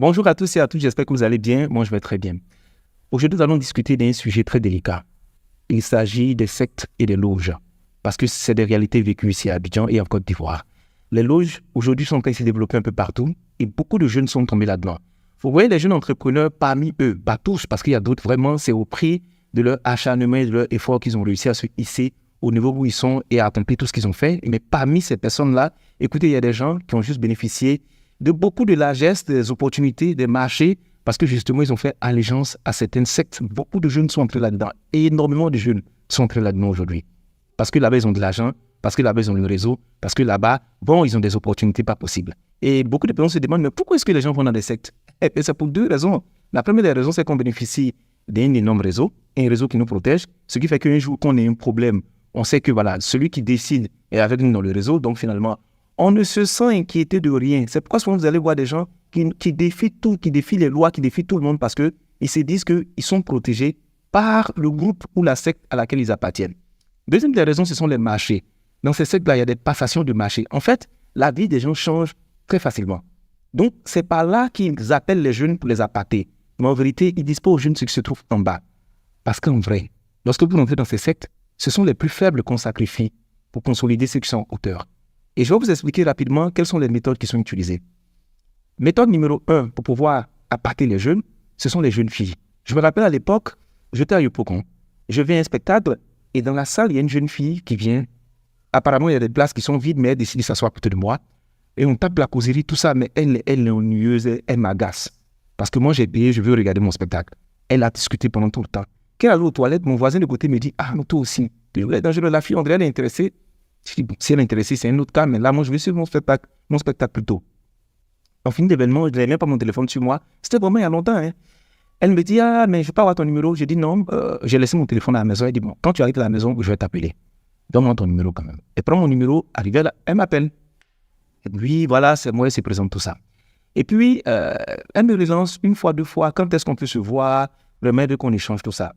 Bonjour à tous et à toutes, j'espère que vous allez bien. Moi, je vais très bien. Aujourd'hui, nous allons discuter d'un sujet très délicat. Il s'agit des sectes et des loges, parce que c'est des réalités vécues ici à Abidjan et en Côte d'Ivoire. Les loges, aujourd'hui, sont en train de se développer un peu partout et beaucoup de jeunes sont tombés là-dedans. Vous voyez les jeunes entrepreneurs parmi eux, pas tous, parce qu'il y a d'autres, vraiment, c'est au prix de leur acharnement et de leur effort qu'ils ont réussi à se hisser au niveau où ils sont et à accomplir tout ce qu'ils ont fait. Mais parmi ces personnes-là, écoutez, il y a des gens qui ont juste bénéficié de beaucoup de largesses, des opportunités, des marchés, parce que justement, ils ont fait allégeance à certaines sectes. Beaucoup de jeunes sont entrés là-dedans. Et énormément de jeunes sont entrés là-dedans aujourd'hui. Parce que là-bas, ils ont de l'argent, parce que là-bas, ils ont le réseau, parce que là-bas, bon, ils ont des opportunités pas possibles. Et beaucoup de personnes se demandent, mais pourquoi est-ce que les gens vont dans des sectes? Eh bien, c'est pour deux raisons. La première des raisons, c'est qu'on bénéficie d'un énorme réseau, un réseau qui nous protège, ce qui fait qu'un jour qu'on ait un problème, on sait que voilà, celui qui décide est avec nous dans le réseau, donc finalement, on ne se sent inquiété de rien. C'est pourquoi souvent vous allez voir des gens qui défient tout, qui défient les lois, qui défient tout le monde parce qu'ils se disent qu'ils sont protégés par le groupe ou la secte à laquelle ils appartiennent. Deuxième des raisons, ce sont les marchés. Dans ces sectes-là, il y a des passations de marché. En fait, la vie des gens change très facilement. Donc, c'est par là qu'ils appellent les jeunes pour les appâter. Mais en vérité, ils ne disent pas aux jeunes ce qui se trouve en bas. Parce qu'en vrai, lorsque vous entrez dans ces sectes, ce sont les plus faibles qu'on sacrifie pour consolider ceux qui sont en hauteur. Et je vais vous expliquer rapidement quelles sont les méthodes qui sont utilisées. Méthode numéro 1 pour pouvoir appâter les jeunes, ce sont les jeunes filles. Je me rappelle à l'époque, j'étais à Yopougon. Je vais à un spectacle et dans la salle, il y a une jeune fille qui vient. Apparemment, il y a des places qui sont vides, mais elle décide de s'asseoir à côté de moi. Et on tape la causerie, tout ça, mais elle est ennuyeuse, elle m'agace. Parce que moi, j'ai payé, je veux regarder mon spectacle. Elle a discuté pendant tout le temps. Quand elle allait aux toilettes, mon voisin de côté me dit « Ah, mais toi aussi. » La fille, on dirait, elle est intéressée. Je dis, bon, si elle est intéressée, c'est un autre cas, mais là, moi, je vais suivre mon spectacle plus tôt. En fin d'événement, je n'avais même pas mon téléphone sur moi. C'était vraiment il y a longtemps. Hein. Elle me dit, ah, mais je ne vais pas avoir ton numéro. Je dis, non, j'ai laissé mon téléphone à la maison. Elle dit, bon, quand tu arrives à la maison, je vais t'appeler. Donne-moi ton numéro quand même. Elle prend mon numéro, arrivée là, elle m'appelle. Et puis, voilà, c'est moi, elle se présente tout ça. Et puis, elle me relance une fois, deux fois, quand est-ce qu'on peut se voir, vraiment de qu'on échange tout ça.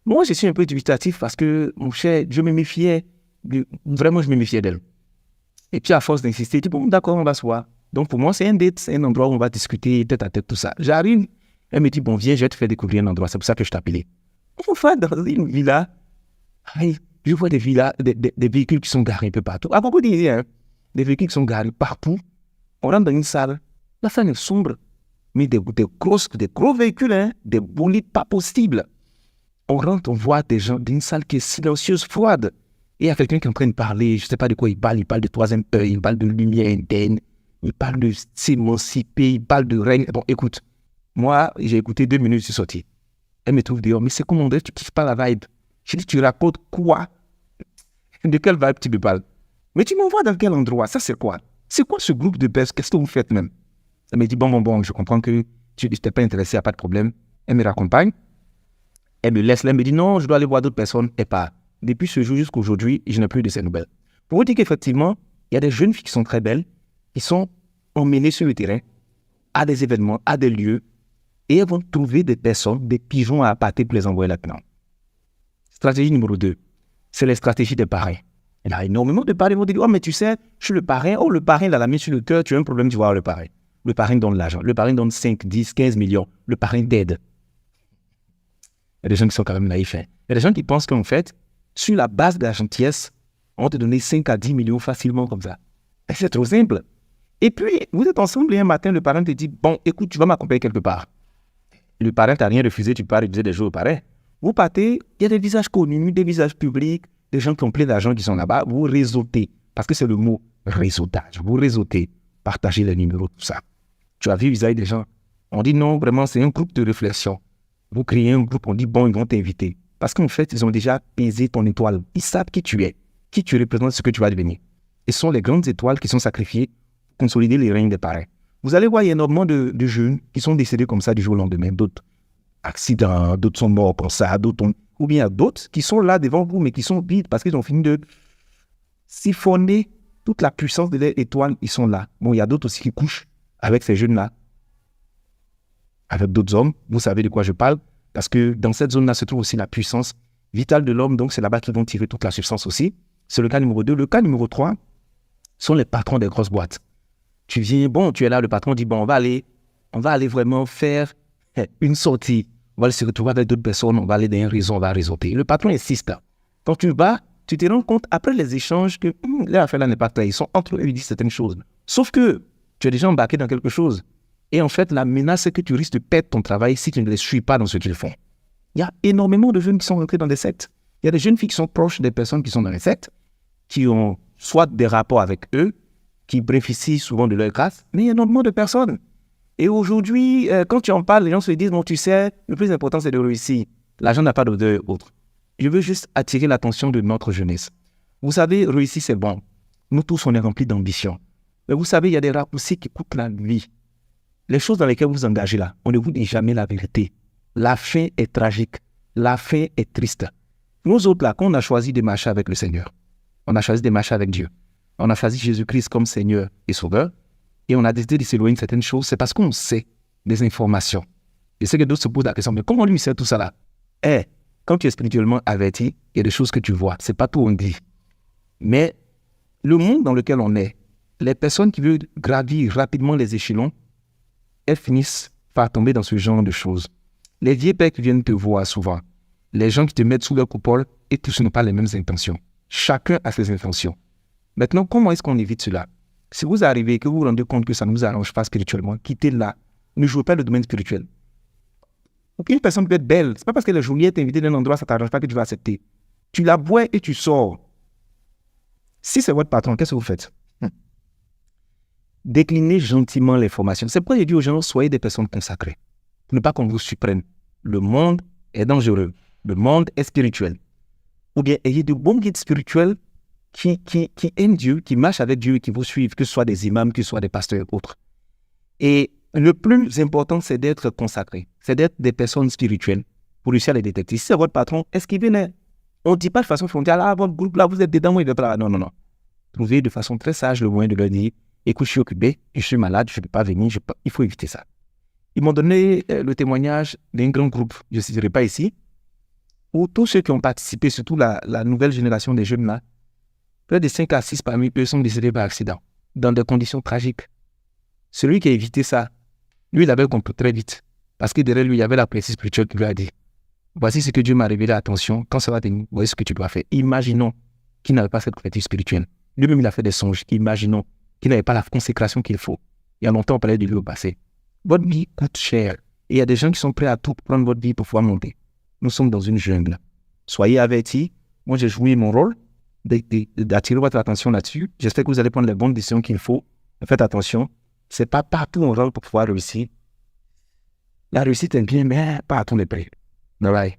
Moi, je suis un peu dubitatif parce que, mon cher, je me méfiais. Vraiment, je me méfiais d'elle. Et puis, à force d'insister, je dis, bon, d'accord, on va se voir. Donc, pour moi, c'est un date, c'est un endroit où on va discuter tête à tête, tout ça. J'arrive, elle me dit, bon, viens, je vais te faire découvrir un endroit. C'est pour ça que je t'ai appelé. Enfin, dans une villa, je vois des villas, des véhicules qui sont garés un peu partout. À propos d'idées, hein, des véhicules qui sont garés partout. On rentre dans une salle. La salle est sombre, mais des gros véhicules, hein, des bolides pas possibles. On rentre, on voit des gens d'une salle qui est silencieuse, froide. Et il y a quelqu'un qui est en train de parler, je ne sais pas de quoi il parle de troisième œil, il parle de lumière interne, il parle de s'émanciper, il parle de règne. Bon, écoute, moi, j'ai écouté 2 minutes, je suis sorti. Elle me trouve dehors, mais c'est comment, tu ne kiffes pas la vibe. Je dis, tu racontes quoi? De quelle vibe tu me parles? Mais tu m'envoies dans quel endroit? Ça, c'est quoi? C'est quoi ce groupe de personnes? Qu'est-ce que vous faites même? Elle me dit, bon, je comprends que tu n'étais pas intéressé, il n'y a pas de problème. Elle me raccompagne. Elle me laisse là, elle me dit, non, je dois aller voir d'autres personnes. Et pas. Depuis ce jour jusqu'à aujourd'hui, je n'ai plus de ces nouvelles. Pour vous dire qu'effectivement, il y a des jeunes filles qui sont très belles, qui sont emmenées sur le terrain, à des événements, à des lieux, et elles vont trouver des personnes, des pigeons à appâter pour les envoyer là-dedans. Stratégie numéro 2, c'est les stratégies des parrains. Il y a énormément de parrains qui vont dire, oh, mais tu sais, je suis le parrain. Oh, le parrain, il a la main sur le cœur, tu as un problème, tu vas voir le parrain. Le parrain donne l'argent. Le parrain donne 5, 10, 15 millions. Le parrain t'aide. Il y a des gens qui sont quand même naïfs. Hein. Il y a des gens qui pensent qu'en fait, sur la base de la gentillesse, on va te donner 5 à 10 millions facilement comme ça. Et c'est trop simple. Et puis, vous êtes ensemble et un matin, le parrain te dit, bon, écoute, tu vas m'accompagner quelque part. Le parrain t'a rien refusé, tu pars refuser des jours au parrain. Vous partez, il y a des visages connus, des visages publics, des gens qui ont plein d'argent qui sont là-bas. Vous réseautez, parce que c'est le mot réseautage. Vous réseautez, partagez les numéros, tout ça. Tu as vu le visage des gens. On dit non, vraiment, c'est un groupe de réflexion. Vous créez un groupe, on dit bon, ils vont t'inviter. Parce qu'en fait, ils ont déjà pesé ton étoile. Ils savent qui tu es, qui tu représentes, ce que tu vas devenir. Et ce sont les grandes étoiles qui sont sacrifiées pour consolider les règnes des parrains. Vous allez voir, il y a énormément de jeunes qui sont décédés comme ça du jour au lendemain. D'autres accidents, d'autres sont morts comme ça, ou bien d'autres qui sont là devant vous, mais qui sont vides parce qu'ils ont fini de siphonner toute la puissance de l'étoile. Ils sont là. Bon, il y a d'autres aussi qui couchent avec ces jeunes-là, avec d'autres hommes. Vous savez de quoi je parle, parce que dans cette zone-là se trouve aussi la puissance vitale de l'homme, donc c'est là-bas qu'ils vont tirer toute la substance aussi. C'est le cas numéro 2. Le cas numéro 3 sont les patrons des grosses boîtes. Tu viens, bon, tu es là, le patron dit, bon, on va aller on va aller vraiment faire une sortie. On va se retrouver avec d'autres personnes, on va aller dans une raison, on va réseauter. Le patron insiste. Quand tu vas, tu te rends compte après les échanges que l'affaire là n'est pas claire. Ils sont entre eux, ils disent certaines choses. Sauf que tu es déjà embarqué dans quelque chose. Et en fait, la menace, c'est que tu risques de perdre ton travail si tu ne les suis pas dans ce qu'ils font. Il y a énormément de jeunes qui sont rentrés dans des sectes. Il y a des jeunes filles qui sont proches des personnes qui sont dans les sectes, qui ont soit des rapports avec eux, qui bénéficient souvent de leur grâce, mais il y a énormément de personnes. Et aujourd'hui, quand tu en parles, les gens se disent, bon, tu sais, le plus important, c'est de réussir. L'argent n'a pas d'odeur autre. Je veux juste attirer l'attention de notre jeunesse. Vous savez, réussir, c'est bon. Nous tous, on est remplis d'ambition. Mais vous savez, il y a des raccourcis qui coûtent la vie. Les choses dans lesquelles vous vous engagez là, on ne vous dit jamais la vérité. La fin est tragique. La fin est triste. Nous autres là, quand on a choisi de marcher avec le Seigneur, on a choisi de marcher avec Dieu, on a choisi Jésus-Christ comme Seigneur et Sauveur, et on a décidé de s'éloigner de certaines choses, c'est parce qu'on sait des informations. Je sais que d'autres se posent la question, mais comment lui sait tout ça là? Quand tu es spirituellement averti, il y a des choses que tu vois. C'est pas tout on dit. Mais le monde dans lequel on est, les personnes qui veulent gravir rapidement les échelons, elles finissent par tomber dans ce genre de choses. Les vieux pères qui viennent te voir souvent, les gens qui te mettent sous leur coupole, et tous n'ont pas les mêmes intentions. Chacun a ses intentions. Maintenant, comment est-ce qu'on évite cela? Si vous arrivez et que vous vous rendez compte que ça ne vous arrange pas spirituellement, quittez là. Ne jouez pas le domaine spirituel. Une personne peut être belle. C'est pas parce qu'elle est jolie, elle t'invite dans un endroit, ça ne t'arrange pas que tu vas accepter. Tu la bois et tu sors. Si c'est votre patron, qu'est-ce que vous faites? Déclinez gentiment l'information. C'est pourquoi je dis aux gens, soyez des personnes consacrées. Pour ne pas qu'on vous surprenne. Le monde est dangereux. Le monde est spirituel. Ou bien, ayez de bons guides spirituels qui aiment Dieu, qui marchent avec Dieu et qui vous suivent, que ce soit des imams, que ce soit des pasteurs ou autres. Et le plus important, c'est d'être consacré. C'est d'être des personnes spirituelles pour réussir à les détecter. Si c'est votre patron, est-ce qu'il venait? On ne dit pas de façon frontale, votre groupe là, vous êtes dedans, moi, il ne veut pas. Non. Trouvez de façon très sage le moyen de leur dire, écoute, je suis occupé, je suis malade, je ne peux pas venir, il faut éviter ça. Ils m'ont donné le témoignage d'un grand groupe, je ne citerai pas ici, où tous ceux qui ont participé, surtout la nouvelle génération des jeunes là, près de 5 à 6 parmi eux sont décédés par accident, dans des conditions tragiques. Celui qui a évité ça, lui, il avait compris très vite. Parce que derrière lui, il y avait la précise spirituelle qui lui a dit, voici ce que Dieu m'a révélé, attention, quand ça va venir, voici ce que tu dois faire. Imaginons qu'il n'avait pas cette précise spirituelle. Lui-même, il a fait des songes. Imaginons qu'il n'avait pas la consécration qu'il faut. Il y a longtemps, on parlait de lui au passé. Votre vie coûte cher. Et il y a des gens qui sont prêts à tout pour prendre votre vie pour pouvoir monter. Nous sommes dans une jungle. Soyez avertis. Moi, j'ai joué mon rôle d'attirer votre attention là-dessus. J'espère que vous allez prendre les bonnes décisions qu'il faut. Faites attention. Ce n'est pas partout on rentre pour pouvoir réussir. La réussite est bien, mais pas à tous les prix. Bye bye.